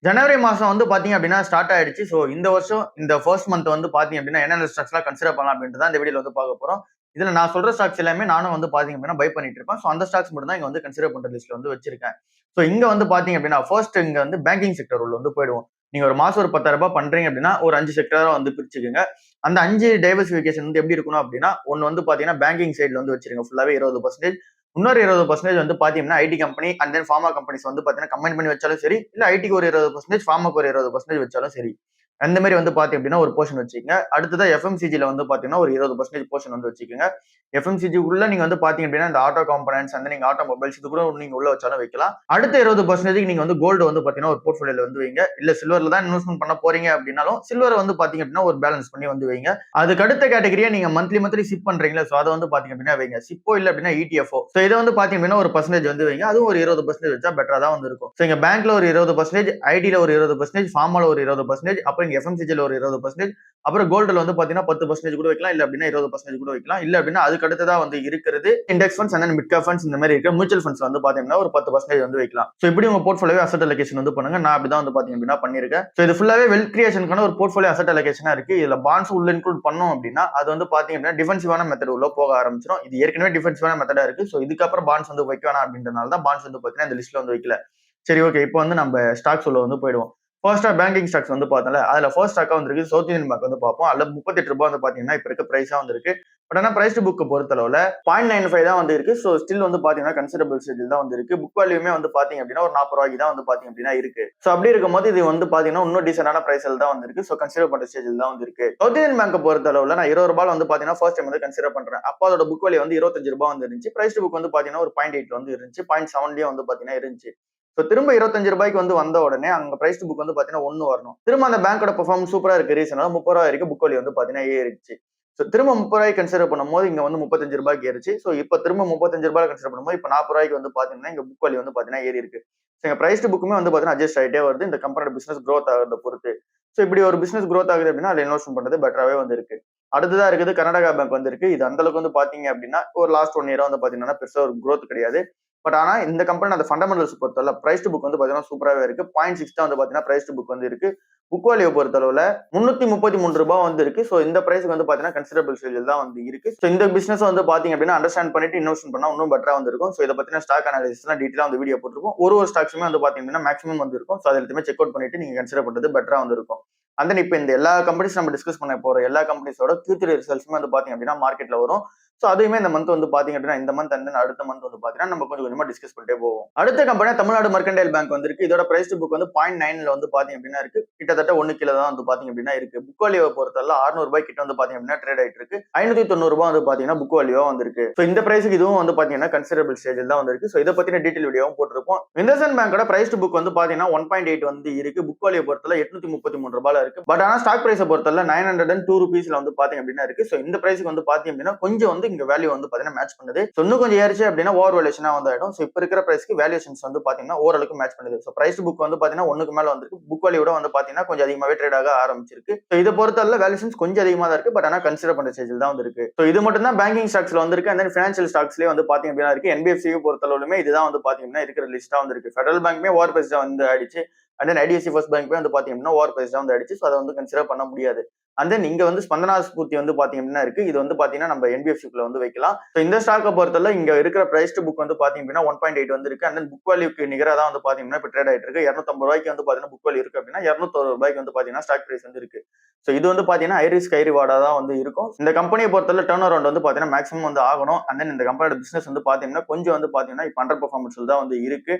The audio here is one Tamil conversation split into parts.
ஜனவரி மாசம் வந்து பாத்தீங்க அப்படின்னா ஸ்டார்ட் ஆயிடுச்சு. ஸோ இந்த வருஷம் இந்த ஃபர்ஸ்ட் மந்த் வந்து பாத்தீங்க அப்படின்னா என்னென்ன ஸ்டாக்ஸ்லாம் கன்சிடர் பண்ணலாம் அப்படின்ட்டு தான் இந்த வீடியோல வந்து பார்க்க போறோம். இதுல நான் சொல்ற ஸ்டாக்ஸ் எல்லாமே நானும் வந்து பாத்தீங்க அப்படின்னா பை பண்ணிட்டு இருப்பேன். ஸோ அந்த ஸ்டாக்ஸ் மட்டும் தான் இங்க வந்து கன்சிடர் பண்ற லிஸ்ட்ல வந்து வச்சிருக்கேன். ஸோ இங்க வந்து பாத்தீங்க அப்படின்னா ஃபர்ஸ்ட் இங்க வந்து பேங்கிங் செக்டர் உள்ள வந்து போயிடுவோம். நீங்க ஒரு மாசம் ஒரு 10,000 பண்றீங்க அப்படின்னா ஒரு 5 செக்டரா வந்து பிரிச்சுக்கோங்க. அந்த 5 டைவர்சிஃபிகேஷன் வந்து எப்படி இருக்கணும் அப்படின்னா ஒன்னு வந்து பாத்தீங்கன்னா பேங்கிங் சைடுல வந்து வச்சிருங்க ஃபுல்லாவே 20%. இன்னொரு 20% வந்து பாத்தீங்கன்னா IT company and then pharma companies வந்து பாத்தீங்கன்னா கம்பைன் பண்ணி வச்சாலும் சரி, இல்ல ஐடிக்கு ஒரு 20%, ஃபார்மாக்கு ஒரு 20% வச்சாலும் சரி. அந்த மாதிரி வந்து பாத்தீங்க அப்படின்னா ஒரு போர்ஷன் வச்சுக்கோங்க. அடுத்ததா எஃப்எம்சிஜில வந்து பாத்தீங்கன்னா ஒரு 20% போர்ஷன் வந்து வச்சுக்கோங்க. எஃப்எம்சிஜி உள்ள நீங்க வந்து பாத்தீங்க அப்படின்னா இந்த ஆட்டோ காம்பனன்ட்ஸ் அந்த நீங்க ஆட்டோ மொபைல்ஸ் இது கூட நீங்க உள்ள வச்சாலும் வைக்கலாம். அடுத்த 20% நீங்க வந்து கோல்டு வந்து பாத்தீங்கன்னா ஒரு போர்ட்ஃபோலியோல வந்து வைங்க. இல்ல சில்வர்ல தான் இன்வெஸ்ட்மெண்ட் பண்ண போறீங்க அப்படின்னாலும் சில்வர் வந்து பாத்தீங்க அப்படின்னா ஒரு பேலன்ஸ் பண்ணி வந்து வைங்க. அதுக்கு அடுத்த கேட்டகரியா நீங்க மந்த்லி சிப் பண்றீங்களா, சோ அதை வந்து பாத்தீங்க அப்படின்னா வைங்க. சிப்போ இல்ல அப்படின்னா இடிஎஃப்ஓ. சோ இதை வந்து பாத்தீங்க அப்படின்னா ஒரு பர்சன்டேஜ் வந்து வைங்க. அதுவும் ஒரு 20% வச்சா பெட்டரா தான் வந்து இருக்கும். சோ இங்க பேங்க்ல ஒரு 20%, ஐடில ஒரு 20%, ஃபார்மால ஒரு 20%, அப்புறம் இங்க எஃப்எம்சிஜில ஒரு 20%, அப்புறம் கோல்டுல வந்து பாத்தீங்கன்னா 10% கூட வைக்கலாம், இல்ல அப்படின்னா 20% கூட வைக்கலாம். இல்ல அப்படின்னா அதுக்கு அடுத்ததா வந்து இருக்கிறது index funds and mid cap funds இந்த மாதிரி இருக்க மியூச்சுவல் ஃபண்ட்ஸ் வந்து பாத்தீங்கன்னா ஒரு 10% வந்து வைக்கலாம். சோ இப்படி உங்க போர்ட்ஃபோலியோ அசெட் அலோகேஷன் வந்து பண்ணுங்க. நான் அப்படிதான் வந்து பாத்தீங்க அப்படின்னா பண்ணிருக்கேன். சோ இது ஃபுல்லாவே வெல்த் கிரியேஷனுக்கான ஒரு போர்ட்ஃபோலியோ அசெட் அலோகேஷனா இருக்கு. இதுல பாண்ட்ஸ் உள்ள இன்க்ளூட் பண்ணோம் அப்படின்னா அது வந்து பாத்தீங்க அப்படின்னா டிஃபென்சிவான மெத்தட் உள்ள போக ஆரம்பிச்சிடும். இது ஏற்கனவே டிஃபென்சிவான மெத்தடா இருக்கு. சோ இதுக்கப்புறம் பாண்ட்ஸ் வந்து வைக்க வேணாம் அப்படின்றனால தான் பாண்ட்ஸ் வந்து பாத்தீங்கன்னா இந்த லிஸ்ட்ல வந்து வைக்கல. சரி, ஓகே, இப்போ வந்து நம்ம ஸ்டாக்ஸ் உள்ள வந்து போயிடுவோம். ஃபர்ஸ்டா பேங்கிங் ஸ்டாக்ஸ் வந்து பார்த்தோம்ல, அதுல ஃபர்ஸ்ட் ஸ்டாக்கா வந்திருக்கு சவுத் இந்தியன் பேங்க் வந்து பார்ப்போம். அதுல ரூ. 38 வந்து பாத்தீங்கன்னா இப்ப இருக்க பிரைஸா வந்திருக்கு. பட் ஆனா பிரைஸ் டு புக் பொறுத்தளவுல 0.95 தான் வந்து இருக்கு. சோ ஸ்டில் வந்து பாத்தீங்கன்னா கன்சிடரபிள் ஸ்டேஜில் தான் வந்து இருக்கு. புக் வேல்யூமே வந்து பாத்தீங்க அப்படின்னா ஒரு ரூ. 40 தான் வந்து பாத்தீங்க அப்படின்னா இருக்கு. சோ அப்படி இருக்கும்போது இது வந்து பாத்தீங்கன்னா இன்னும் டீசென்டான பிரைஸ்ல தான் வந்து இருக்கு. சோ கன்சிடர் பண்ற ஸ்டேஜில் தான் வந்து இருக்கு. சவுத் இந்தியன் பேங்க் பொறுத்தளவுல நான் ரூ. 20 வந்து பாத்தீங்கன்னா ஃபர்ஸ்ட் டைம் வந்து கன்சிடர் பண்றேன். அப்போ அதோட புக் வேல்யூ வந்து ரூ. 25 வந்து இருந்துச்சு. பிரைஸ் டு புக் வந்து பாத்தீங்கன்னா ஒரு 0.8 வந்து இருந்துச்சு. 0.7 வந்து பாத்தீங்கன்னா இருந்துச்சு. சோ திரும்ப ரூ. 25 வந்து வந்த உடனே அங்க பிரைஸ் டு புக் வந்து பாத்தீங்கன்னா 1 வரணும். திரும்ப அந்த பேங்கோட பெர்ஃபார்மன்ஸ் சூப்பரா இருக்கு. ரீசனால ரூ. 30 வரைக்கும் புக் வேல்யூ வந்து பாத்தீங்கன்னா ஏறிடுச்சு. சோ திரும்ப ரூ. 30 கன்சிடர் பண்ணும்போது இங்க வந்து ரூ. 35 ஏறிச்சு. சோ இப்ப திரும்ப ரூ. 35 கன்சிடர் பண்ணும்போது இப்ப ரூ. 40 வந்து பாத்தீங்கன்னா இங்க புக் வேல்யூ வந்து பாத்தீங்கன்னா ஏறி இருக்கு. சோ எங்க பிரைஸ் டு புக்குமே வந்து பாத்தீங்கன்னா அட்ஜஸ்ட் ஆயிட்டே வருது இந்த கம்பெனியோட பிசினஸ் growth ஆகிறத பொறுத்து. சோ இப்படி ஒரு பிசினஸ் growth ஆகுது அப்படின்னா அதுல இன்வெஸ்ட் பண்றது பெட்டராவே வந்து இருக்கு. அடுத்ததா இருக்குது கர்நாடகா பேங்க் வந்து இருக்கு. இது அந்த அளவுக்கு வந்து பாத்தீங்க அப்படின்னா ஒரு லாஸ்ட் 1 இயரா வந்து பாத்தீங்கன்னா பெருசா ஒரு growth கிடையாது. பட் ஆனா இந்த கம்பெனி அந்த ஃபண்டமெண்டல்ஸ் பொறுத்தவரை பிரைஸ் டு புக் வந்து பாத்தீங்கன்னா சூப்பராவே இருக்கு. 0.6 தான் வந்து பாத்தீங்கன்னா பிரைஸ் டு புக் வந்து இருக்கு. புக் வேல்யூ பொறுத்தளவுல ரூ. 333 வந்து இருக்கு. சோ இந்த பிரைஸ்க்கு வந்து பாத்தீங்கன்னா கன்சிடரபிள் ஸ்டேஜில் தான் வந்து இருக்கு. சோ இந்த பிசினஸ் வந்து பாத்தீங்க அப்படின்னா அண்டர்ஸ்டாண்ட் பண்ணிட்டு இன்வெஸ்ட் பண்ணா இன்னும் பெட்டரா வந்து இருக்கும். சோ இதை பத்தின ஸ்டாக் அனாலிசிஸ்லாம் டீடைலா வந்து வீடியோ போட்டிருப்போம். ஒரு ஸ்டாக்ஸுமே வந்து பாத்தீங்க அப்படின்னா மேக்ஸிமம் வந்து இருக்கும். சோ அதை எல்லாத்தையுமே செக் அவுட் பண்ணிட்டு நீங்க கன்சிடர் பண்றது பெட்டரா வந்து இருக்கும். அந்த இப்ப இந்த எல்லா கம்பெனிஸ் நம்ம டிஸ்கஸ் பண்ண போற எல்லா கம்பெனிஸோட Q3 ரிசல்ட்ஸுமே வந்து பாத்தீங்க அப்படின்னா மார்க்கெட்ல வரும். சோ அதுவுமே இந்த மந்த் வந்து பாத்தீங்க அப்படின்னா இந்த மந்த் அண்ட் அடுத்த மந்த் வந்து பாத்தீங்கன்னா நம்ம கொஞ்சம் கொஞ்சமா டிஸ்கஸ் பண்ணிட்டே போவோம். அடுத்த கம்பெனி தமிழ்நாடு மெர்கன்டைல் பேங்க் வந்து இருக்கு. இதோட பிரைஸ் டு புக் வந்து 0.9ல வந்து பாத்தீங்க அப்படின்னா இருக்கு. கிட்டத்தட்ட 1 கீழ தான் வந்து பாத்தீங்க அப்படின்னா இருக்கு. புக் வேல்யூ பொறுத்தவரை ரூ. 600 கிட்ட வந்து பாத்தீங்க அப்படின்னா ட்ரேட் ஆயிட்டு இருக்கு. ரூ. 590 வந்து பாத்தீங்கன்னா புக் வேல்யூவா வந்திருக்கு. சோ இந்த பிரைஸ்க்கு இதுவும் வந்து பாத்தீங்கன்னா கன்சிடரபிள் ஸ்டேஜில் தான் வந்திருக்கு. சோ இதை பத்தின டீடைல் வீடியோவும் போட்டிருப்போம். இண்டஸ்இண்ட் பேங்கோட பிரைஸ் டு புக் வந்து பாத்தீங்கன்னா 1.8 வந்து இருக்கு. புக் வேல்யூ பொறுத்தவரை ரூ. 833 இருக்கு. பட் ஆனா ஸ்டாக் பிரைஸ் பொறுத்தவரை ₹902 வந்து பாத்தீங்க அப்படின்னா இருக்கு. சோ இந்த பிரைஸ்க்கு வந்து பாத்தீங்க அப்படின்னா கொஞ்சம் வந்து இங்க வேல்யூ வந்து பாத்தீங்கன்னா மேட்ச் பண்ணுது. சோ இன்னும் கொஞ்சம் ஏறிச்சு அப்படின்னா ஓவர் வேல்யூஷனா வந்து ஆயிடும். சோ இப்ப இருக்கிற பிரைஸ்க்கு வேல்யூஷன்ஸ் வந்து பாத்தீங்கன்னா ஓரளவுக்கு மேட்ச் பண்ணுது. சோ பிரைஸ் புக் வந்து பாத்தீங்கன்னா 1க்கு மேல வந்திருக்கு. புக் வேல்யூ வந்து பாத்தீங்கன்னா கொஞ்சம் அதிகமாவே ட்ரேட் ஆக ஆரம்பிச்சிருக்கு. சோ இதை பொறுத்தவரை வேல்யூஷன்ஸ் கொஞ்சம் அதிகமா தான் இருக்கு. பட் ஆனா கன்சிடர் பண்ற ஸ்டேஜில் தான் வந்து இருக்கு. சோ இது மட்டும் தான் பேங்கிங் ஸ்டாக்ஸ்ல வந்து இருக்கு. அந்த பினான்சியல் ஸ்டாக்ஸ்லயே வந்து பாத்தீங்க அப்படின்னா இருக்கு. NBFC பொறுத்தளவுமே இதுதான் வந்து பாத்தீங்கன்னா இருக்கிற லிஸ்டா வந்து இருக்கு. ஃபெடரல் பேங்க்மே ஓவர் பிரைஸ்டா வந்து ஆயிடுச்சு. அண்ட் தென் IDFC ஃபர்ஸ்ட் பேங்க்மே வந்து பாத்தீங்க அப்படின்னா ஓவர் பிரைஸ்டா வந்து ஆயிடுச்சு. சோ அதை வந்து கன்சிடர் பண்ண முடியாது. அண்ட் தென் இங்க வந்து ஸ்பந்தனா ஸ்பூர்த்தி வந்து பாத்தீங்க அப்படின்னா இருக்கு. இது வந்து பாத்தீங்கன்னா நம்ம NBFC குள்ள வந்து வைக்கலாம். சோ இந்த ஸ்டாக்கை பொறுத்தவரை இங்க இருக்கிற பிரைஸ் டு புக் வந்து பாத்தீங்க அப்படின்னா 1.8 வந்து இருக்கு. அண்ட் தென் புக் வேல்யூக்கு நிகரா தான் வந்து பாத்தீங்கன்னா இப்ப ட்ரேட் ஆயிட்டு இருக்கு. ரூ. 250 வந்து பாத்தீங்கன்னா புக் வேல்யூ இருக்கு அப்படின்னா ரூ. 260 வந்து பாத்தீங்கன்னா ஸ்டாக் பிரைஸ் வந்து இருக்கு. சோ இது வந்து பாத்தீங்கன்னா ஹை ரிஸ்க் ஹை ரிவார்டா தான் வந்து இருக்கும். இந்த கம்பெனியை பொறுத்தவரை டர்ன் அரௌண்ட் வந்து பாத்தீங்கன்னா மேக்ஸிமம் வந்து ஆகணும். அண்ட் தென் இந்த கம்பெனியோட பிசினஸ் வந்து பாத்தீங்கன்னா கொஞ்சம் வந்து பாத்தீங்கன்னா இப்ப அண்டர் பெர்ஃபார்மன்ஸ்ல தான் வந்து இருக்கு.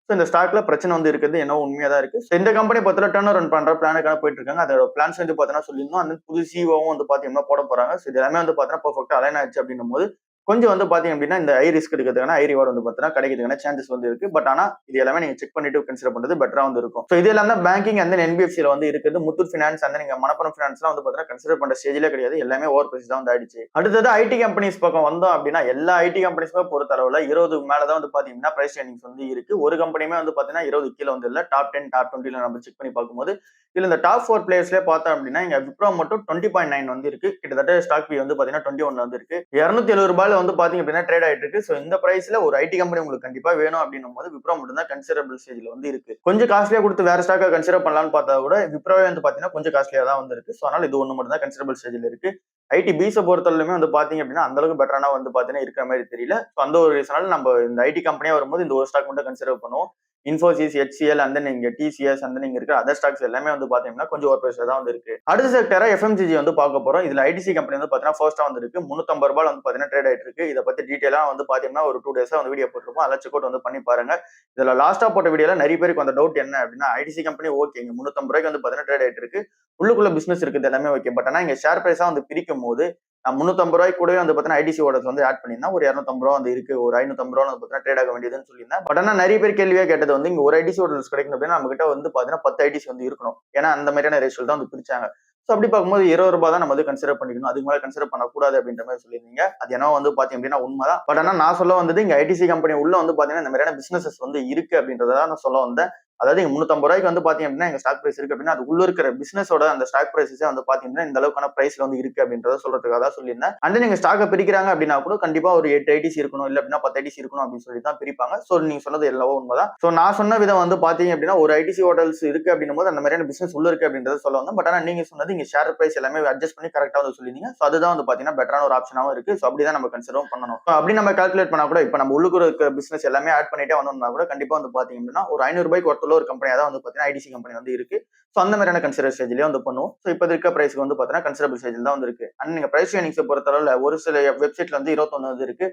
சோ இந்த ஸ்டாக்ல பிரச்சனை வந்து இருக்குது என்ன உண்மையா தான் இருக்கு. இந்த கம்பெனி பொறுத்தவரை டர்ன் அரௌண்ட் பண்ற பிளானுக்காக போயிட்டு இருக்காங்க. அதோட பிளான்ஸ் வந்து பாத்தீங்கன்னா சொல்லியிருந்தோம். அந்த புது சிஓவும் வந்து பாத்தீங்கன்னா போட போறாங்க. சோ இது எல்லாமே வந்து பாத்தீங்கன்னா பெர்ஃபெக்ட்டா அலைன் ஆயிடுச்சு அப்படின்னும் போது கொஞ்சம் வந்து பாத்தீங்க அப்படின்னா இந்த ஹை ரிஸ்க் எடுக்கிறதுக்கான ஹை ரிவார்டு வந்து பாத்தீங்கன்னா கிடைக்கிறதுக்கான சான்சஸ் வந்து இருக்கு. பட் ஆனா இது எல்லாமே நீங்க செக் பண்ணிட்டு கன்சிடர் பண்றது பெட்டரா வந்து இருக்கும். சோ இது எல்லாம் தான் பேங்கிங் அந்த NBFC வந்து இருக்குது. முத்தூட் பினான்ஸ் அந்த நீங்க மணப்புரம் பினான்ஸ்லாம் வந்து பாத்தீங்கன்னா கன்சிடர் பண்ற ஸ்டேஜ்ல கிடையாது. எல்லாமே ஓவர் பிரைஸ் தான் வந்து ஆயிடுச்சு. அடுத்தது ஐடி கம்பெனிஸ் பக்கம் வந்தோம் அப்படின்னா எல்லா ஐடி கம்பெனிஸ்மே பொறுத்த அளவுல 20 மேல தான் வந்து பாத்தீங்கன்னா பிரைஸ் ரேஞ்சிங்ஸ் வந்து இருக்கு. ஒரு கம்பெனியுமே வந்து பாத்தீங்கன்னா 20 கீழ வந்து இல்ல. டாப் 10 டாப் 20ல நம்ம செக் பண்ணி பார்க்கும்போது இதுல இந்த டாப் 4 பிளேயர்ஸ்லயே பார்த்தோம் அப்படின்னா இங்க விப்ரோ மட்டும் 20.9 வந்து இருக்கு. கிட்டத்தட்ட ஸ்டாக் பி வந்து பாத்தீங்கன்னா 21 வந்து இருக்கு. ரூ. மேல வந்து பாத்தீங்க அப்படின்னா ட்ரேட் ஆயிட்டு இருக்கு. சோ இந்த பிரைஸ்ல ஒரு ஐடி கம்பெனி உங்களுக்கு கண்டிப்பா வேணும் அப்படின்னும் போது விப்ரோ மட்டும் தான் கன்சிடரபிள் ஸ்டேஜ்ல வந்து இருக்கு. கொஞ்சம் காஸ்ட்லியா கொடுத்து வேற ஸ்டாக்கை கன்சிடர் பண்ணலாம்னு பார்த்தா கூட விப்ரோவே வந்து பாத்தீங்கன்னா கொஞ்சம் காஸ்ட்லியா தான் வந்து இருக்கு. சோ அதனால இது ஒண்ணு மட்டும் தான் கன்சிடரபிள் ஸ்டேஜ்ல இருக்கு. ஐடி பிஸை பொறுத்தவரையிலுமே வந்து பாத்தீங்க அப்படின்னா அந்த அளவுக்கு பெட்டரானா வந்து பாத்தீங்கன்னா இருக்கிற மாதிரி தெரியல. சோ அந்த ஒரு ரீசனால நம்ம இந்த ஐடி கம்பெனியா வரும்போது இந்த ஒரு ஸ்டாக் மட்டும் கன்சிடர் பண்ணுவோம். இன்ஃபோசிஸ், ஹெச்சிஎல், அந்த நீங்க டிசிஎஸ், அந்த நீங்க இருக்கிற அதர் ஸ்டாக்ஸ் எல்லாமே வந்து பாத்தீங்கன்னா கொஞ்சம் ஓவர் பிரைஸ்ல தான் வந்து இருக்கு. அடுத்த செக்டரா எஃப்எம்சிஜி வந்து பார்க்க போறோம். இதுல ஐடிசி கம்பெனி வந்து பாத்தீங்கன்னா ஃபர்ஸ்டா வந்து இருக்கு. ₹350 வந்து பாத்தீங்கன்னா ட்ரேட் ஆயிட்டு இருக்கு. இதை பத்தி டீடைலா வந்து பாத்தீங்கன்னா ஒரு 2 டேஸா வந்து வீடியோ போட்டிருப்போம். அதெல்லாம் செக் அவுட் வந்து பண்ணி பாருங்க. இதுல லாஸ்டா போட்ட வீடியோல நிறைய பேருக்கு அந்த டவுட் என்ன அப்படின்னா ஐடிசி கம்பெனி ஓகேங்க ₹350 வந்து பாத்தீங்கன்னா ட்ரேட் ஆயிட்டு இருக்கு. உள்ளுக்குள்ள பிசினஸ் இருக்குது எல்லாமே ஓகே. பட் ஆனா இங்க ஷேர் பிரைஸா வந்து பிரிக்கும் போது ₹350 கூடவே வந்து பாத்தீங்கன்னா ஐடிசி ஓடர்ஸ் வந்து ஆட் பண்ணியிருந்தா ஒரு ₹250 வந்து இருக்கு. ஒரு ₹550 வந்து பாத்தீங்கன்னா ட்ரேட் ஆக வேண்டியதுன்னு சொல்லியிருந்தேன். பட் ஆனா நிறைய பேர் கேள்வியா கேட்டது வந்து இங்க ஒரு ஐடிசி ஓடர்ஸ் கிடைக்கணும் அப்படின்னா நம்ம கிட்ட வந்து பாத்தீங்கன்னா 10 ஐடிசி வந்து இருக்கணும். ஏன்னா அந்த மாதிரியான ரேஷியோ தான் வந்து பிரிச்சாங்க. சோ அப்படி பார்க்கும்போது ₹20 தான் நம்ம வந்து கன்சிடர் பண்ணிக்கணும். அதுக்கு மேல கன்சிடர் பண்ணக்கூடாது அப்படின்ற மாதிரி சொல்லியிருந்தீங்க. அது என்ன வந்து பாத்தீங்க அப்படின்னா உண்மைதான். பட் ஆனா நான் சொல்ல வந்தது இங்க ஐடிசி கம்பெனி உள்ள வந்து பாத்தீங்கன்னா இந்த மாதிரியான பிசினஸஸ் வந்து இருக்கு அப்படின்றத நான் சொல்ல வந்தேன். அதாவது இங்க ₹350 வந்து பாத்தீங்க அப்படின்னா எங்க ஸ்டாக் பிரைஸ் இருக்கு அப்படின்னா அது உள்ள இருக்கிற பிசினஸோட அந்த ஸ்டாக் பிரைஸே வந்து பாத்தீங்கன்னா இந்த அளவுக்கான பிரைஸ்ல வந்து இருக்கு அப்படின்றத சொல்றதுக்காக தான் சொல்லியிருந்தேன். அண்ட் நீங்க ஸ்டாக்கை பிரிக்கிறாங்க அப்படின்னா கூட கண்டிப்பா ஒரு 8 ஐடிசி இருக்கணும் இல்ல அப்படின்னா 10 ஐடிசி இருக்கணும் அப்படின்னு சொல்லி தான் பிரிப்பாங்க. சோ நீங்க சொன்னது எல்லாவோ உண்மைதான். சோ நான் சொன்ன விதம் வந்து பாத்தீங்க அப்படின்னா ஒரு ஐடிசி ஹோட்டல்ஸ் இருக்கு அப்படின்னும் போது அந்த மாதிரியான பிசினஸ் உள்ள இருக்கு அப்படின்றத சொல்ல வந்தேன். பட் ஆனா நீங்க சொன்னது இங்க ஷேர் பிரைஸ் எல்லாமே அட்ஜஸ்ட் பண்ணி கரெக்டா வந்து சொல்லிருந்தீங்க. சோ அதுதான் வந்து பாத்தீங்கன்னா பெட்டரான ஒரு ஆப்ஷனாவும் இருக்கு. சோ அப்படிதான் நம்ம கன்சிடரும் பண்ணணும். அப்படி நம்ம கால்குலேட் பண்ணா கூட இப்ப நம்ம உள்ளுக்குள்ள இருக்கிற பிசினஸ் எல்லாமே ஆட் பண்ணிட்டே வந்தோம்னா கூட கண்டிப்பா வந்து பாத்தீங்க அப்படின்னா ஒரு ₹500 ஒருத்தர் ஒரு கம்பெனியா தான் வந்து ஐடிசி கம்பெனி வந்து இருக்கு. சோ அந்த மாதிரியான கன்சிடர் ஸ்டேஜ்லயே வந்து பண்ணுவோம். சோ இப்ப இருக்க பிரைஸ்க்கு வந்து பாத்தீங்கன்னா கன்சிடரபிள் ஸ்டேஜ்ல தான் வந்து இருக்கு. அண்ட் நீங்க பிரைஸ் ஏர்னிங்ஸ் பொறுத்தளவுல ஒரு சில வெப்சைட்ல வந்து 21 வந்து இருக்கு.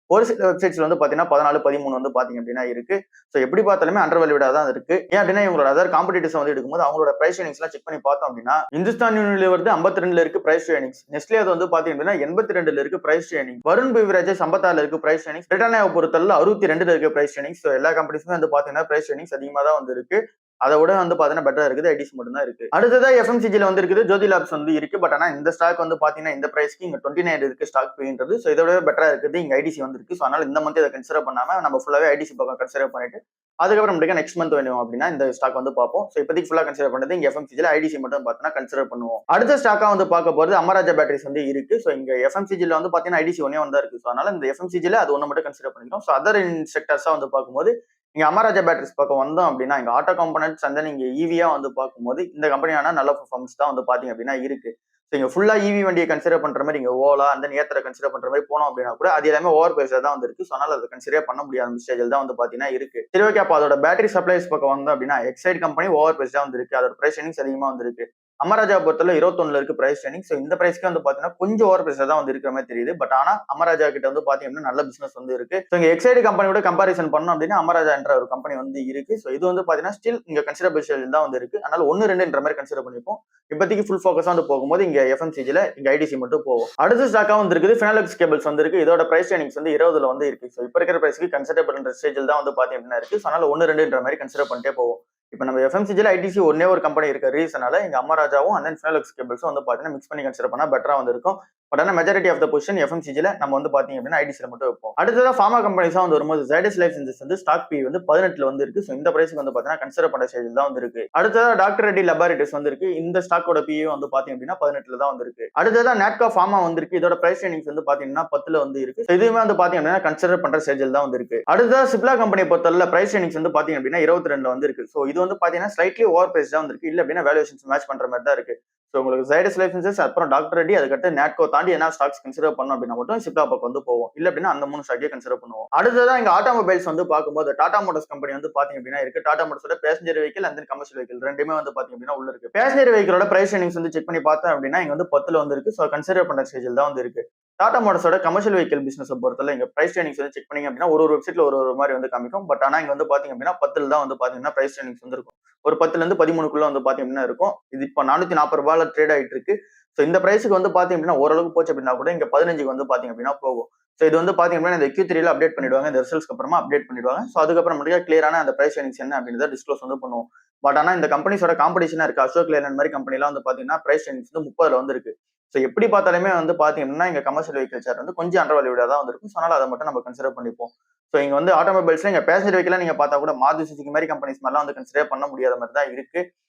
ஒரு சில வெப்சைட்ஸ்ல வந்து பாத்தீங்கன்னா 14, 13 வந்து பாத்தீங்க அப்படின்னா இருக்கு. சோ எப்படி பார்த்தாலுமே அண்டர் வேல்யூடா தான் இருக்கு. ஏன் அப்படின்னா இவங்களோட அதர் காம்படிட்டர்ஸ் வந்து எடுக்கும்போது அவங்களோட பிரைஸ் ஏர்னிங்ஸ் எல்லாம் செக் பண்ணி பார்த்தோம் அப்படின்னா இந்துஸ்தான் யூனிலிவர் 52ல இருக்கு பிரைஸ் ஏர்னிங்ஸ். நெஸ்ட்லே அது வந்து பாத்தீங்க அப்படின்னா 82ல இருக்கு பிரைஸ் ஏர்னிங். வருண் பிவரேஜஸ் 56ல இருக்கு பிரைஸ் ஏர்னிங்ஸ். பிரிட்டானியாவை பொறுத்தளவுல 62ல இருக்கு பிரைஸ் ஏர்னிங்ஸ். சோ எல்லா கம்பெனிஸுமே வந்து பாத்தீங்கன்னா பிரைஸ் ஏர்னிங்ஸ் அதிகமா தான் வந்து இருக்கு. அதை விட வந்து பாத்தீங்கன்னா பெட்டரா இருக்குது ஐடிசி மட்டும் தான் இருக்கு. அடுத்ததா எஃப்எம்சிஜில வந்து இருக்குது ஜோதி லேப்ஸ் வந்து இருக்கு. பட் ஆனா இந்த ஸ்டாக் வந்து பாத்தீங்கன்னா இந்த பிரைஸ்க்கு இங்க 29 இருக்கு ஸ்டாக் பின்றது. சோ இதை விட பெட்டரா இருக்குது இங்க ஐடிசி வந்து இருக்கு. சோ அதனால இந்த மந்த் இதை கன்சிடர் பண்ணாம நம்ம ஃபுல்லாவே ஐடிசி பக்கம் கன்சிடர் பண்ணிட்டு அதுக்கப்புறம் நெக்ஸ்ட் மந்த் வேணும் அப்படின்னா இந்த ஸ்டாக் வந்து பார்ப்போம். சோ இப்போதைக்கு ஃபுல்லா கன்சிடர் பண்ணது இங்க எஃப்எம்சிஜில ஐடிசி மட்டும் பார்த்தீங்கன்னா கன்சிடர் பண்ணுவோம். அடுத்த ஸ்டாக்கா வந்து பார்க்க போறது அமராஜா பேட்டரிஸ் வந்து இருக்கு. சோ இங்க எஃப்எம்சிஜில வந்து பாத்தீங்கன்னா ஐடிசி ஒன்னே வந்து இருக்கு. சோ அதனால இந்த எஃப்எம்சிஜில அது ஒண்ணு மட்டும் கன்சிடர் பண்ணிக்கிறோம். சோ அதர் செக்டர்ஸா வந்து பார்க்கும்போது இங்க அமராஜா பேட்டரிஸ் பக்கம் வந்தோம் அப்படின்னா இங்க ஆட்டோ காம்பனன்ட்ஸ் அந்த நீங்க ஈவியா வந்து பார்க்கும்போது இந்த கம்பெனியான நல்ல பெர்ஃபார்மன்ஸ் தான் வந்து பாத்தீங்க அப்படின்னா இருக்கு. இங்க ஃபுல்லா ஈவி வண்டியை கன்சிடர் பண்ற மாதிரி இங்க ஓலா அந்த ஏத்தரை கன்சிடர் பண்ற மாதிரி போனோம் அப்படின்னா கூட அது எல்லாமே ஓவர் பிரைஸ்ல தான் வந்து இருக்கு. சோ அதனால அதை கன்சிடர் பண்ண முடியாத ஸ்டேஜில் தான் வந்து பாத்தீங்கன்னா இருக்கு. சரி ஓகே, அப்ப அதோட பேட்டரி சப்ளைஸ் பக்கம் வந்தோம் அப்படின்னா எக்ஸைட் கம்பெனி ஓவர் பிரைஸ் தான் வந்து இருக்கு. அதோட பிரைஸ் ஏர்னிங்ஸ் அதிகமா வந்து இருக்கு. அமராஜா பொறுத்தல 21ல இருக்கு பிரைஸ் ஏர்னிங். சோ இந்த பிரைஸ்க்கு வந்து பாத்தீங்கன்னா கொஞ்சம் ஓவர் பிரைஸ்ல தான் வந்து இருக்கிற மாதிரி தெரியுது. பட் ஆனா அமராஜா கிட்ட வந்து பாத்தீங்கன்னா நல்ல பிசினஸ் வந்து இருக்கு. சோ இங்க எக்ஸைட் கம்பெனியோட கம்பாரிசன் பண்ணோம் அப்படின்னா அமராஜா என்ற ஒரு கம்பெனி வந்து இருக்கு. சோ இது வந்து பாத்தீங்கன்னா ஸ்டில் இங்க கன்சிடரபிள் ஸ்டேஜில் தான் வந்து இருக்கு. அதனால 1, 2ன்ற மாதிரி கன்சிடர் பண்ணிப்போம். இப்போதைக்கு ஃபுல் ஃபோக்கஸா வந்து போகும்போது இங்க எஃப்எம்சிஜில இங்க ஐடிசி மட்டும் போகும். அடுத்த ஸ்டாக்கா வந்து இருக்குது ஃபினாலெக்ஸ் கேபிள்ஸ் வந்து இருக்கு. இதோட பிரைஸ் ஏர்னிங்ஸ் வந்து 20ல வந்து இருக்கு. சோ இப்ப இருக்கிற பிரைஸ்க்கு கன்சிடரபிள் ஸ்டேஜில் தான் வந்து பாத்தீங்க அப்படின்னா இருக்கு. சோ அதனால 1, 2ன்ற மாதிரி கன்சிடர் பண்ணிட்டே போவோம். இப்ப நம்ம எஃப்எம்சிஜில ஐடிசி ஒன்னே ஒரு கம்பெனி இருக்க ரீசனால இங்க அமராஜாவும் அண்ட் ஃபினாலெக்ஸ் கேபிள்ஸும் வந்து பாத்தீங்கன்னா மிக்ஸ் பண்ணி கன்சிடர் பண்ணா பெட்டரா வந்து இருக்கும். பட் ஆனா மெஜாரிட்டி ஆஃப் த பொசிஷன் எஃப்எம்சிஜில நம்ம வந்து பாத்தீங்க அப்படின்னா ஐடிசில மட்டும் வைப்போம். அடுத்ததா ஃபார்மா கம்பெனிஸா வந்து வரும்போது ஜைடஸ் லைஃப் சயின்சஸ் வந்து ஸ்டாக் பி வந்து 18ல வந்து இருக்கு. சோ இந்த பிரைஸ்க்கு வந்து பாத்தீங்கன்னா கன்சிடர் பண்ண ஸ்டேஜில் தான் வந்து இருக்கு. அடுத்ததா டாக்டர் ரெட்டி லெபார்டரிஸ் வந்து இருக்கு. இந்த ஸ்டாக்கோட பிஏ வந்து பாத்தீங்க அப்படின்னா 18ல தான் வந்து இருக்கு. அடுத்ததா நாட்கா ஃபார்மா வந்து இருக்கு. இதோட பிரைஸ் ஏர்னிங்ஸ் வந்து பாத்தீங்கன்னா 10ல வந்து இருக்கு. இதுவுமே வந்து பாத்தீங்க அப்படின்னா கன்சிடர் பண்ற ஸ்டேஜில் தான் வந்து இருக்கு. அடுத்ததா சிப்லா கம்பெனி பொறுத்தவரை பிரைஸ் ஏர்னிங்ஸ் வந்து பாத்தீங்க அப்படின்னா 22ல வந்து இருக்கு. சோ இது வந்து பாத்தீங்கன்னா ஸ்லைட்லி ஓவர் பிரைஸ் தான் வந்து இருக்கு. இல்ல அப்படின்னா வேல்யூவேஷன்ஸ் மேட்ச் பண்ற மாதிரி தான் இருக்கு. சோ உங்களுக்கு ஜைடஸ் லைஃப் சயின்சஸ் அப்புறம் டாக்டர் ரெட்டி அதுக்கடுத்து நாட்கோ தாண்டி என்ன ஸ்டாக்ஸ் கன்சிடர் பண்ணோம் அப்படின்னா மட்டும் சிப்லா பக்கம் வந்து போவோம். இல்ல அப்படின்னா அந்த 3 ஸ்டாக்கே கன்சிடர் பண்ணுவோம். அடுத்ததா இங்க ஆட்டோமொபைல்ஸ் வந்து பார்க்கும்போது டாடா மோட்டார்ஸ் கம்பெனி வந்து பாத்தீங்க அப்படின்னா இருக்கு. டாடா மோட்டார்ஸோட passenger vehicle and commercial vehicle ரெண்டுமே வந்து பாத்தீங்க அப்படின்னா உள்ள இருக்கு. பேசஞ்சர் வெஹிக்கிளோட பிரைஸ் ஏர்னிங்ஸ் வந்து செக் பண்ணி பார்த்தோம் அப்படின்னா இங்க வந்து 10ல வந்து இருக்கு. சோ கன்சிடர் பண்ற ஸ்டேஜில் தான் வந்து இருக்கு. டாடா மோட்டார்ஸோட கமர்ஷியல் வெஹிக்கிள் பிசினஸ் பொறுத்தல இங்க பிரைஸ் ஏர்னிங்ஸ் வந்து செக் பண்ணீங்க அப்படின்னா ஒரு வெப்சைட்ல ஒரு மாதிரி வந்து காமிக்கும். பட் ஆனா இங்க வந்து பாத்தீங்க அப்படின்னா 10ல தான் வந்து பாத்தீங்கன்னா பிரைஸ் ஏர்னிங்ஸ் வந்து இருக்கும். ஒரு 10ல இருந்து 13க்குள்ள வந்து பாத்தீங்க அப்படின்னா இருக்கும். இது இப்ப ₹440 ட்ரேட் ஆயிட்டு இருக்கு. சோ இந்த பிரைஸ்க்கு வந்து பாத்தீங்க அப்படின்னா ஓரளவுக்கு போச்சு அப்படின்னா கூட இங்க 15க்கு வந்து பாத்தீங்க அப்படின்னா போகும். சோ இது வந்து பாத்தீங்க அப்படின்னா இந்த Q3ல அப்டேட் பண்ணிடுவாங்க. இந்த ரிசல்ட்ஸ்க்கு அப்புறமா அப்டேட் பண்ணிடுவாங்க. சோ அதுக்கப்புறம் மட்டும் கிளியரான அந்த பிரைஸ் ஏர்னிங்ஸ் என்ன அப்படின்றத டிஸ்க்ளோஸ் வந்து பண்ணுவோம். பட் ஆனா இந்த கம்பெனிஸோட காம்படிஷனா இருக்கு அசோக் லேலண்ட் மாதிரி கம்பெனி எல்லாம் வந்து பாத்தீங்கன்னா பிரைஸ் ஏர்னிங்ஸ் வந்து 30ல வந்து இருக்கு. சோ எப்படி பார்த்தாலுமே வந்து பாத்தீங்கன்னா இங்க கமர்ஷியல் வெஹிக்கிள் ஷேர் வந்து கொஞ்சம் அண்டர் வேல்யூடா தான் வந்து இருக்கும். சோ அதனால அதை மட்டும் நம்ம கன்சிடர் பண்ணிப்போம். சோ இங்க வந்து ஆட்டோமொபைல்ஸ்ல இங்க பேசஞ்சர் வெஹிக்கிள் நீங்க பார்த்தா கூட மாருதி சுசுகி மாதிரி கம்பெனிஸ் மாதிரிலாம் வந்து கன்சிடர் பண்ண முடியாத மாதிரி தான் இருக்கு.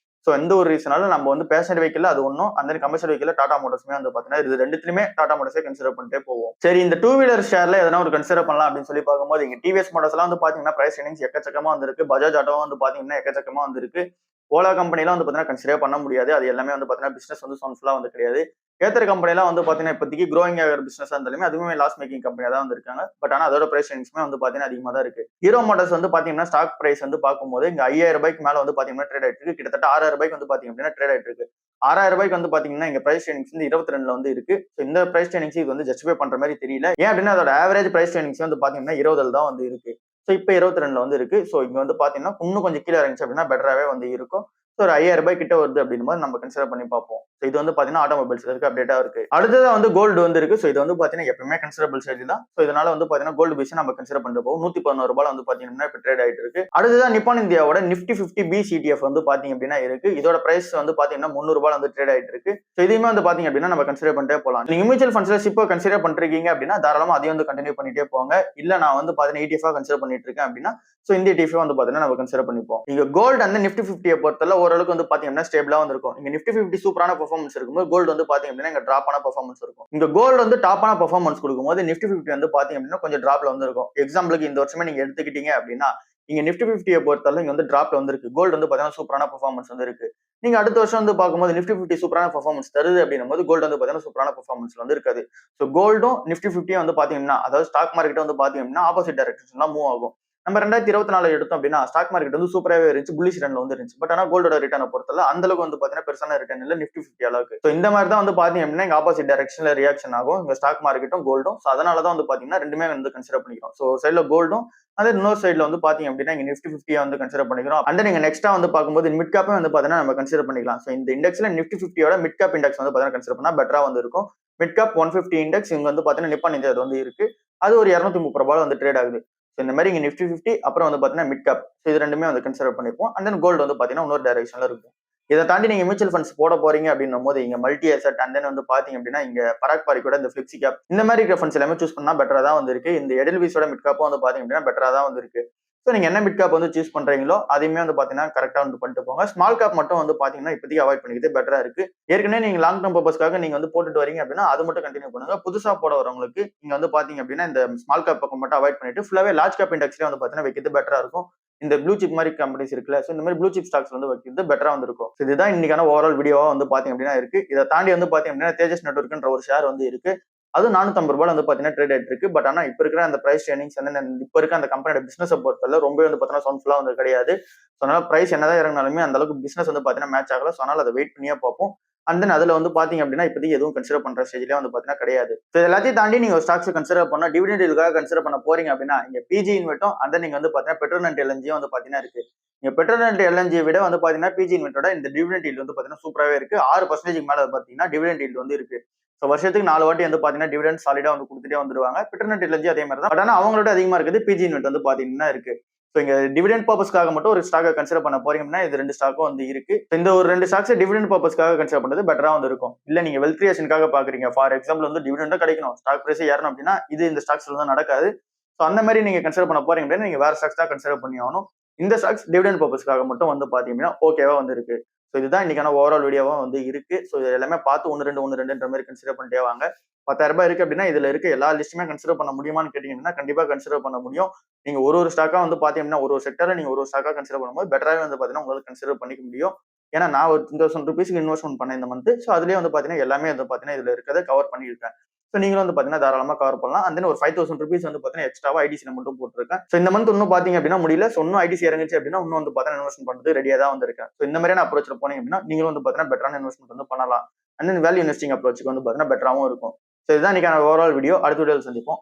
ஸோ எந்த ஒரு ரீசனாலும் நம்ம வந்து பேசஞ்சர் வெஹிக்கிள் அது ஒன்றும், அந்த கமர்ஷியல் வெஹிக்கிள் டாடா மோட்டர்ஸுமே வந்து பார்த்தீங்கன்னா இது ரெண்டுத்துலையுமே டாடா மோட்டர்ஸே கன்சிடர் பண்ணிட்டே போவோம். சரி, இந்த டூ வீலர் ஷேர்ல எதனா ஒரு கன்சிடர் பண்ணலாம் அப்படின்னு சொல்லி பார்க்கும்போது இங்க டிவிஎஸ் மோட்டர்ஸ்லாம் வந்து பார்த்தீங்கன்னா பிரைஸ் ரேஞ்சிங்ஸ் எக்கச்சக்கமா வந்திருக்கு. பஜாஜ் ஆட்டோவும் வந்து பார்த்தீங்கன்னா எக்கச்சக்கமா வந்திருக்கு. ஓலா கம்பெனிலாம் வந்து பார்த்தீங்கன்னா கன்சிடர் பண்ண முடியாது. அது எல்லாமே வந்து பார்த்தீங்கன்னா பிசினஸ் வந்து சவுண்ட்ஃபுல்லா வந்து கிடையாது. ஏத்தர் கம்பெனிலாம் வந்து பார்த்தீங்கன்னா இப்போதைக்கு க்ரோயிங் ஆகிற பிசினஸா இருந்தாலுமே அதுவுமே லாஸ் மேக்கிங் கம்பெனியா தான் வந்து இருக்காங்க. பட் ஆனா அதோட பிரைஸ் ரேஞ்சுமே வந்து பார்த்தீங்கன்னா அதிகமா தான் இருக்கு. ஹீரோ மோட்டார்ஸ் வந்து பார்த்தீங்கன்னா ஸ்டாக் பிரைஸ் வந்து பார்க்கும்போது இங்க ரூ. 5000 மேல வந்து பார்த்தீங்கன்னா ட்ரேட் ஆயிட்டு இருக்கு. கிட்டத்தட்ட ரூ. 6000 வந்து பார்த்தீங்க அப்படின்னா ட்ரேட் ஆயிட்டு இருக்கு. ரூ. 6000 வந்து பார்த்தீங்கன்னா இங்க பிரைஸ் ரேஞ்சிங்ஸ் வந்து 22ல வந்து இருக்கு. ஸோ இந்த பிரைஸ் ரேஞ்சிங்ஸ் இது வந்து ஜஸ்டிஃபை பண்ற மாதிரி தெரியல. ஏன் அப்படின்னா அதோட ஆவரேஜ் பிரைஸ் ரேஞ்சிங்ஸ் வந்து பார்த்தீங்கன்னா 20 தான் வந்து இருக்கு. ஸோ இப்போ 22ல வந்து இருக்கு. ஸோ இங்க வந்து பார்த்தீங்கன்னா இன்னும் கொஞ்சம் கீழே இறங்குச்சு அப்படின்னா பெட்டராகவே வந்து இருக்கும். ஸோ ஒரு ரூ. 5000 கிட்ட வருது அப்படின்னு போது நம்ம கன்சிடர் பண்ணி பார்ப்போம். ஸோ இது வந்து பார்த்தீங்கன்னா ஆட்டோமொபைல்ஸ் இருக்கு அப்டேட்டா இருக்கு. அடுத்ததா வந்து கோல்டு வந்து இருக்கு. ஸோ இது வந்து பார்த்தீங்கன்னா எப்பவுமே கன்சிடரபிள் சைடு தான். ஸோ இதனால வந்து பார்த்தீங்கன்னா கோல்டு பீஸ் நம்ம கன்சிடர் பண்ணிட்டு போவோம். ரூ. 111 வந்து பார்த்தீங்கன்னா இப்போ ட்ரேட் ஆயிட்டு இருக்கு. அடுத்ததா நிப்பான் இந்தியாவோட நிஃப்டி 50 பி சிடிஎஃப் வந்து பார்த்தீங்க அப்படின்னா இருக்கு. இதோட பிரைஸ் வந்து பார்த்தீங்கன்னா ரூ. 300 வந்து ட்ரேட் ஆயிட்டு இருக்கு. ஸோ இதையுமே வந்து பார்த்தீங்க அப்படின்னா நம்ம கன்சிடர் பண்ணிட்டே போகலாம். நீங்க மியூச்சுவல் ஃபண்ட்ஸ்ல இப்போ கன்சிடர் பண்ணிருக்கீங்க அப்படின்னா தாராளமா அதையும் வந்து கண்டினியூ பண்ணிட்டே போங்க. இல்ல நான் வந்து பார்த்தீங்கன்னா ETF கன்சிடர் பண்ணிட்டு இருக்கேன் அப்படின்னா ஸோ இந்த ETF வந்து பார்த்தீங்கன்னா நம்ம கன்சிடர் பண்ணிப்போம். இங்க கோல்டு அந்த நிஃப்டி 50 பொறுத்தல ஓரளவுக்கு வந்து பார்த்தீங்கன்னா ஸ்டேபிளா வந்து இருக்கும். இங்க நிஃப்டி 50 சூப்பரான பெர்ஃபார்மன்ஸ் இருக்கும்போது கோல்டு வந்து பாத்தீங்க அப்படின்னா இங்க டிராப்பான பெர்ஃபார்மன்ஸ் இருக்கும். இங்க கோல்டு வந்து டாப்பான பெர்ஃபார்மன்ஸ் கொடுக்கும்போது நிஃப்டி 50 வந்து பாத்தீங்க அப்படின்னா கொஞ்சம் டிராப்ல வந்து இருக்கும். எக்ஸாம்பிளுக்கு இந்த வருஷமே நீங்க எடுத்துக்கிட்டீங்க அப்படின்னா இங்க நிஃப்டி 50 பொறுத்தல இங்க வந்து டிராப்ல வந்து இருக்கு. கோல்டு வந்து பாத்தீங்கன்னா சூப்பரான பெர்ஃபார்மன்ஸ் வந்து இருக்கு. நீங்க அடுத்த வருஷம் வந்து பார்க்கும்போது நிஃப்டி 50 சூப்பரான பெர்ஃபார்மன்ஸ் தருது அப்படின்னும் போது கோல்டு வந்து பாத்தீங்கன்னா சூப்பரான பெர்ஃபார்மன்ஸ் வந்து இருக்காது. ஸோ கோல்டும் நிஃப்டி 50 வந்து பாத்தீங்கன்னா அதாவது ஸ்டாக் மார்க்கெட் வந்து பாத்தீங்க அப்படின்னா ஆப்போசிட் டைரக்ஷன் தான் மூவ் ஆகும். நம்ம 2024 எடுத்தோம் அப்படின்னா ஸ்டாக் மார்க்கெட் வந்து சூப்பராகவே இருந்துச்சு, புல்லிஷ் ரன்ல வந்து இருந்துச்சு. பட் ஆனா கோல்டோட ரிட்டர்னை பொறுத்தல அந்த அளவுக்கு வந்து பாத்தீங்கன்னா பெருசான ரிட்டர்ன் இல்ல நிஃப்டி 50 அளவுக்கு. ஸோ இந்த மாதிரி தான் வந்து பாத்தீங்க அப்படின்னா இங்க ஆப்போசிட் டைரக்ஷன்ல ரியாக்ஷன் ஆகும் இங்க ஸ்டாக் மார்க்கெட்டும் கோல்டும். ஸோ அதனால தான் வந்து பாத்தீங்கன்னா ரெண்டுமே வந்து கன்சிடர் பண்ணிக்கிறோம். ஸோ சைட்ல கோல்டும் அதே இன்னொரு சைட்ல வந்து பாத்தீங்க அப்படின்னா இங்க நிஃப்டி 50 வந்து கன்சிடர் பண்ணிக்கிறோம். அண்ட் நீங்க நெக்ஸ்டா வந்து பார்க்கும்போது மிட் கேப்பே வந்து பாத்தீங்கன்னா நம்ம கன்சிடர் பண்ணிக்கலாம். ஸோ இந்த இண்டெக்ஸ்ல நிஃப்டி 50 மிட் கேப் இண்டெக்ஸ் வந்து பாத்தீங்கன்னா கன்சிடர் பண்ணா பெட்டரா வந்து இருக்கும். மிட் கேப் 150 இண்டெக்ஸ் இங்க வந்து பாத்தீங்கன்னா நிப்பான் இந்தியா வந்து இருக்கு. அது ஒரு ரூ. 230 வந்து ட்ரேட் ஆகுது. ஸோ இந்த மாதிரி இங்க நிஃப்டி 50 அப்புறம் வந்து பாத்தீங்கன்னா மிட் கேப் இது ரெண்டுமே வந்து கன்சிடர் பண்ணிப்போம். அண்ட் தென் கோல்டு வந்து பாத்தீங்கன்னா இன்னொரு டைரக்ஷன்ல இருக்கும். இதை தாண்டி நீங்க மியூச்சுவல் ஃபண்ட்ஸ் போட போறீங்க அப்படின்னும் போது இங்க மல்டி அசெட் அண்ட் தென் வந்து பாத்தீங்க அப்படின்னா இங்க பராக் பாரி கூட இந்த ஃபிளிப்சி கேப் இந்த மாதிரி இருக்கிற ஃபண்ட்ஸ் எல்லாமே சூஸ் பண்ணா பெட்டரா தான் வந்து இருக்கு. இந்த எடல்விஸோட மிட் கேப்பும் வந்து பாத்தீங்க அப்படின்னா பெட்டரா தான் வந்து இருக்கு. ஸோ நீங்க என்ன மிட் கேப் வந்து சூஸ் பண்றீங்களோ அதையுமே வந்து பாத்தீங்கன்னா கரெக்டா வந்து பண்ணிட்டு போங்க. ஸ்மால் கேப் மட்டும் வந்து பாத்தீங்கன்னா இப்போதைக்கு அவாய்ட் பண்ணிக்கிட்டு பெட்டரா இருக்கு. ஏற்கனவே நீங்க லாங் டர்ம் பர்பஸ்க்காக நீங்க வந்து போட்டுட்டு வரீங்க அப்படின்னா அது மட்டும் கண்டினியூ பண்ணுங்க. புதுசா போட வரவங்களுக்கு நீங்க வந்து பாத்தீங்க அப்படின்னா இந்த ஸ்மால் கேப் பக்கம் மட்டும் அவாய்ட் பண்ணிட்டு ஃபுல்லாவே லார்ஜ் கேப் இண்டெக்ஸ்ல வந்து பாத்தீங்கன்னா வைக்கிறது பெட்டரா இருக்கும். இந்த ப்ளூ சிப் மாதிரி கம்பெனிஸ் இருக்குல்ல, ஸோ இந்த மாதிரி ப்ளூ சிப் ஸ்டாக்ஸ் வந்து வைக்கிறது பெட்டரா வந்து இருக்கும். இதுதான் இன்னைக்கான ஓவரால் வீடியோவா வந்து பாத்தீங்க அப்படின்னா இருக்கு. இதை தாண்டி வந்து பாத்தீங்க அப்படின்னா தேஜஸ் நெட்வொர்க்ன்ற ஒரு ஷேர் வந்து இருக்கு. அது ரூ. 450 வந்து பாத்தீங்கன்னா ட்ரேட் ஆயிட்டு இருக்கு. பட் ஆனா இப்ப இருக்கிற அந்த பிரைஸ் ட்ரெயினிங்ஸ் வந்து இப்ப இருக்க அந்த கம்பெனியோட பிசினஸ் பொறுத்தல ரொம்ப வந்து பாத்தீங்கன்னா சவுண்ட்ஃபுல்லா வந்து கிடையாது. ஸோ அதனால பிரைஸ் என்னதான் இறங்கினாலுமே அந்த அளவுக்கு பிசினஸ் வந்து பாத்தீங்கன்னா மேட்ச் ஆகல. ஸோ அதனால அதை வெயிட் பண்ணியே பார்ப்போம். அண்ட் தென் அதுல வந்து பாத்தீங்க அப்படின்னா இப்போதைக்கு எதுவும் கன்சிடர் பண்ற ஸ்டேஜ்ல வந்து பாத்தீங்கன்னா கிடையாது. ஸோ எல்லாத்தையும் தாண்டி நீங்க ஒரு ஸ்டாக்ஸ் கன்சிடர் பண்ணா டிவிடெண்ட் டீலுக்காக கன்சிடர் பண்ண போறீங்க அப்படின்னா இங்க பிஜி இன்வெட்டும் அண்ட் தென் நீங்க வந்து பாத்தீங்கன்னா பெட்ரோநெட் எல்என்ஜியும் வந்து பாத்தீங்கன்னா இருக்கு. நீங்க பெட்ரோநெட் எல்என்ஜியை விட வந்து பாத்தீங்கன்னா பிஜி இன்வெட்டோட இந்த டிவிடெண்ட் டீல் வந்து பாத்தீங்கன்னா சூப்பராகவே இருக்கு. 6% மேல பாத்தீங்கன்னா டிவிடெண்ட் டீல் வந்து இருக்கு. ஸோ வருஷத்துக்கு 4 வாட்டி வந்து பாத்தீங்கன்னா டிவிடெண்ட் சாலிடா வந்து கொடுத்துட்டே வந்துருவாங்க. பெட்ரோநெட் எல்என்ஜி அதே மாதிரி தான். பட் ஆனா அவங்களோட அதிகமா இருக்குது பிஜி இன்வெட் வந்து பாத்தீங்கன்னா இருக்கு. ஸோ இங்க டிவிடெண்ட் பர்பஸ்க்காக மட்டும் ஒரு ஸ்டாக்கை கன்சிடர் பண்ண போறீங்கன்னா இது 2 ஸ்டாக்கும் வந்து இருக்கு. இந்த ஒரு 2 ஸ்டாக்ஸ் டிவிடெண்ட் பர்பஸ்க்காக கன்சிடர் பண்றது பெட்டரா வந்து இருக்கும். இல்ல நீங்க வெல்த் கிரியேஷனுக்காக பாக்குறீங்க, ஃபார் எக்ஸாம்பிள் வந்து டிவிடெண்டா கிடைக்கணும், ஸ்டாக் பிரைஸ் ஏறணும் அப்படின்னா இது இந்த ஸ்டாக்ஸ்ல தான் நடக்காது. ஸோ அந்த மாதிரி நீங்க கன்சிடர் பண்ண போறீங்க அப்படின்னா நீங்க வேற ஸ்டாக்ஸ் தான் கன்சிடர் பண்ணி ஆகணும். இந்த ஸ்டாக்ஸ் டிவிடெண்ட் பர்பஸ்க்காக மட்டும் வந்து பாத்தீங்கன்னா ஓகேவா வந்து இருக்கு. ஸோ இதுதான் இன்னைக்கான ஓவரால் வீடியோவா வந்து இருக்கு. ஸோ இது எல்லாமே பார்த்து 1 2 மாதிரி கன்சிடர் பண்ணிட்டே வாங்க. ரூ. 10,000 இருக்கு அப்படின்னா இதுல இருக்க எல்லா லிஸ்ட்டுமே கன்சிடர் பண்ண முடியுமான்னு கேட்டீங்கன்னா கண்டிப்பா கன்சிடர் பண்ண முடியும். நீங்க ஒரு ஸ்டாக்கா வந்து பாத்தீங்கன்னா ஒரு செக்டர்ல நீங்க ஒரு ஸ்டாக்கா கன்சிடர் பண்ணும்போது பெட்டராவே வந்து பாத்தீங்கன்னா உங்களுக்கு கன்சிடர் பண்ணிக்க முடியும். ஏன்னா நான் ஒரு ₹10,000 இன்வெஸ்ட்மெண்ட் பண்ணேன் இந்த மந்த். ஸோ அதுலயே வந்து பாத்தீங்கன்னா எல்லாமே வந்து பாத்தீங்கன்னா இதுல இருக்கிறத கவர் பண்ணியிருக்கேன். ஸோ நீங்களும் வந்து பாத்தீங்கன்னா தாராளமா கவர் பண்ணலாம். அந்த ஒரு ₹5,000 வந்து பாத்தீங்கன்னா எக்ஸ்ட்ராவா ஐடிசில மட்டும் போட்டிருக்கேன். ஸோ இந்த மந்த் இன்னும் பாத்தீங்க அப்படின்னா முடியல. ஸோ இன்னும் ஐடிசி இறங்குச்சு அப்படின்னா இன்னும் வந்து பாத்தீங்கன்னா இன்வெஸ்ட்மெண்ட் பண்றது ரெடியா தான் வந்து இருக்கேன். ஸோ இந்த மாதிரியான அப்ரோச்ல போனீங்க அப்படின்னா நீங்களும் வந்து பாத்தீங்கன்னா பெட்டரான இன்வெஸ்ட்மெண்ட் வந்து பண்ணலாம். அண்ட் வேல்யூ இன்வெஸ்டிங் அப்ரோச்சுக்கு வந்து பாத்தீங்கன்னா பெட்டராவும் இருக்கும். ஸோ இதுதான் இன்னைக்கான ஓவரால் வீடியோ. அடுத்த வீடியோவில் சந்திப்போம்.